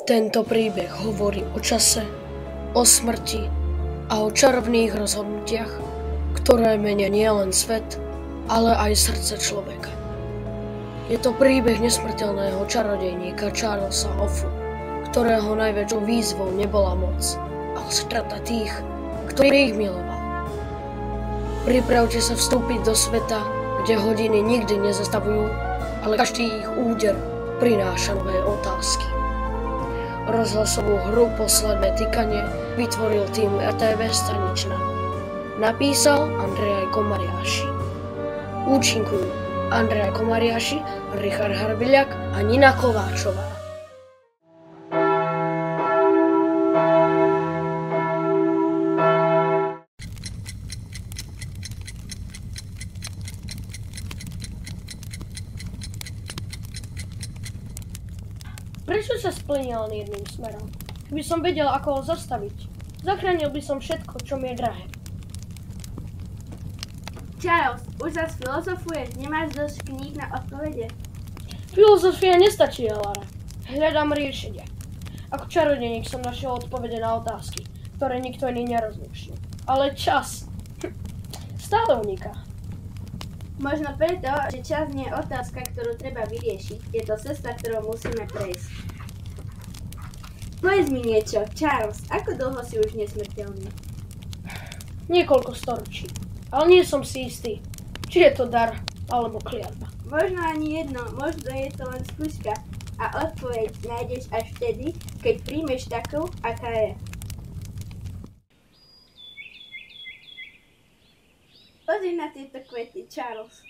Tento príbeh hovorí o čase, o smrti a o čarovných rozhodnutiach, ktoré menia nielen svet, ale aj srdce človeka. Je to príbeh nesmrteľného čarodejníka Charlesa Offu, ktorého najväčšou výzvou nebola moc, ale strata tých, ktorých miloval. Pripravte sa vstúpiť do sveta, kde hodiny nikdy nezastavujú, ale každý ich úder prináša nové otázky. Rozhlasovú hru Posledné tykanie vytvoril tým RTV Staničná. Napísal Andrej Komariáši. Účinkujú Andrej Komariáši, Richard Harbiliak a Nina Kováčová. Prečo sa splnil len jedným smerom? Keby som vedel, ako ho zastaviť, zachránil by som všetko, čo mi je drahé. Charles, už zas filozofuješ? Nemáš dosť kníh na odpovede? Filozofia nestačí, Lara. Hľadám riešenia. Ako čarodejník som našiel odpovede na otázky, ktoré nikto iný nerozlučil. Ale čas stále uniká. Možno preto, že čas nie je otázka, ktorú treba vyriešiť. Je to cesta, ktorou musíme prejsť. Povedz mi niečo, Charles, ako dlho si už nesmrteľný? Niekoľko storočí, ale nie som si istý, či je to dar alebo kliatba. Možno ani jedno, možno je to len skúška a odpoveď nájdeš až vtedy, keď príjmeš takú, aká je. Pozri na tieto kvety, Charles.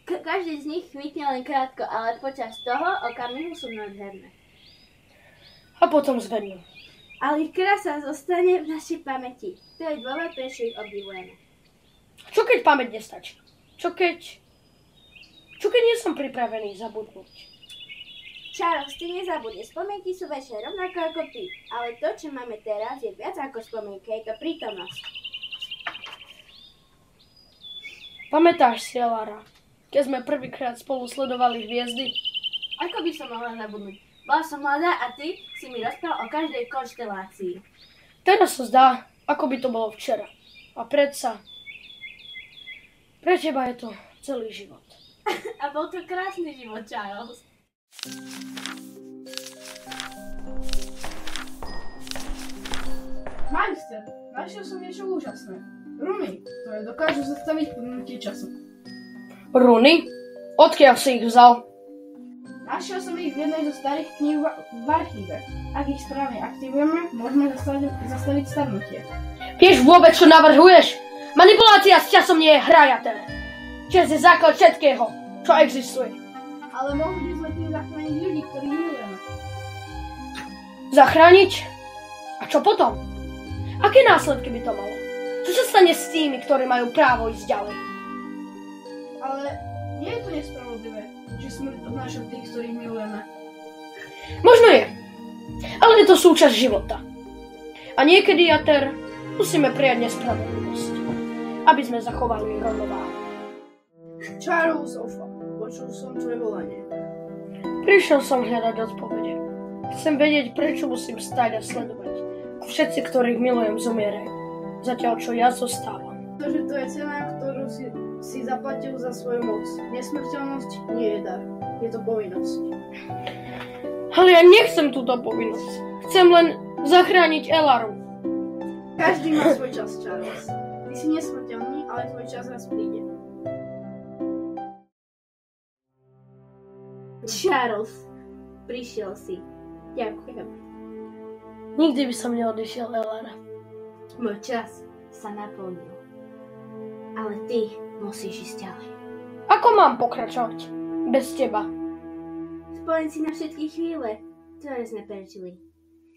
Každý z nich kvitne len krátko, ale počas toho okamihu sú nádherné. A potom zvednú. Ale ich krása zostane v našej pamäti. To je dôvod, prečo ich obdivujeme. Čo keď pamäť nestačí? Čo keď nie som pripravený zabudnúť? Charles, ty nezabudneš. Spomienky sú väčšie rovnako ako ty. Ale to, čo máme teraz, je viac ako spomienka. Je to prítomnosť. Pamätáš si, Lara, keď sme prvýkrát spolu sledovali hviezdy? Ako by som mohla zabudnúť? Bola som mladá a ty si mi rozprával o každej konštelácii. Teraz sa zdá, ako by to bolo včera. A predsa, pre teba je to celý život. A bol to krásny život, Charles. Majster, našiel som niečo úžasné. Runy, ktoré dokážu zastaviť plynútie času. Runy? Odkiaľ si ich vzal? Našiel som ich v jednej zo starých kníh v archíve. Ak ich správne aktivujeme, môžeme zastaviť starnutie. Vieš vôbec, čo navrhuješ? Manipulácia s časom nie je hra, Jater. Čas je základ všetkého, čo existuje. Ale mohli by sme tým zachrániť ľudí, ktorých milujeme. Zachrániť? A čo potom? Aké následky by to malo? Čo sa stane s tými, ktorí majú právo ísť ďalej? Ale nie je to nespravodlivé, že smrť odnáša tých, ktorých milujeme. Možno je, ale je to súčasť života. A niekedy, Jater, musíme prijať nespravodlivosť, aby sme zachovali rovnováhu. Charles Offa, počul som tvoje volanie. Prišiel som hľadať odpovede. Chcem vedieť, prečo musím stáť a sledovať. Všetci, ktorých milujem, zomierajú. Zatiaľ, čo ja zostávam. Pretože to je cena, ktorú si zaplatil za svoju moc. Nesmrteľnosť nie je dar. Je to povinnosť. Ale ja nechcem túto povinnosť. Chcem len zachrániť Elaru. Každý má svoj čas, Charles. Ty si nesmrteľný, ale tvoj čas raz príde. Charles, prišiel si. Ďakujem. Nikdy by som neodišiel, Elara. Môj čas sa naplnil. Ale ty musíš ísť ďalej. Ako mám pokračovať? Bez teba. Spomeň si na všetky chvíle, ktoré sme prežili.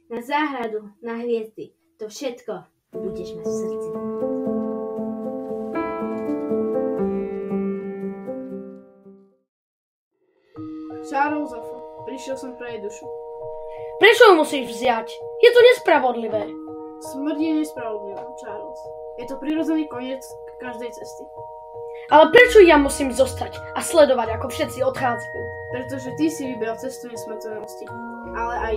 Na záhradu, na hviezdy. To všetko budeš mať v srdci. Charles Offa, prišiel som pre jej dušu. Prečo ju musíš vziať? Je to nespravodlivé. Smrť je nespravodlivá, Charles. Je to prirodzený koniec každej cesty. Ale prečo ja musím zostať a sledovať, ako všetci odchádzajú? Pretože ty si vybral cestu nesmrteľnosti. Ale aj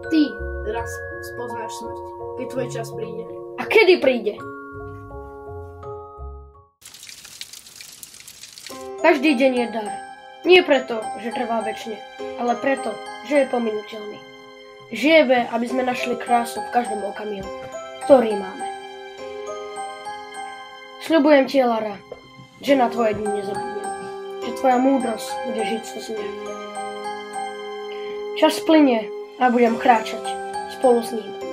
Ty raz spoznáš smrť, keď tvoj čas príde. A kedy príde? Každý deň je dar. Nie preto, že trvá večne, ale preto, že je pominuteľný. Žijeme, aby sme našli krásu v každom okamihu, ktorý máme. Sľubujem ti, Lara, že na tvoje dni nezabudnem, že tvoja múdrosť bude žiť so mňa. Čas plynie a budem kráčať spolu s ním.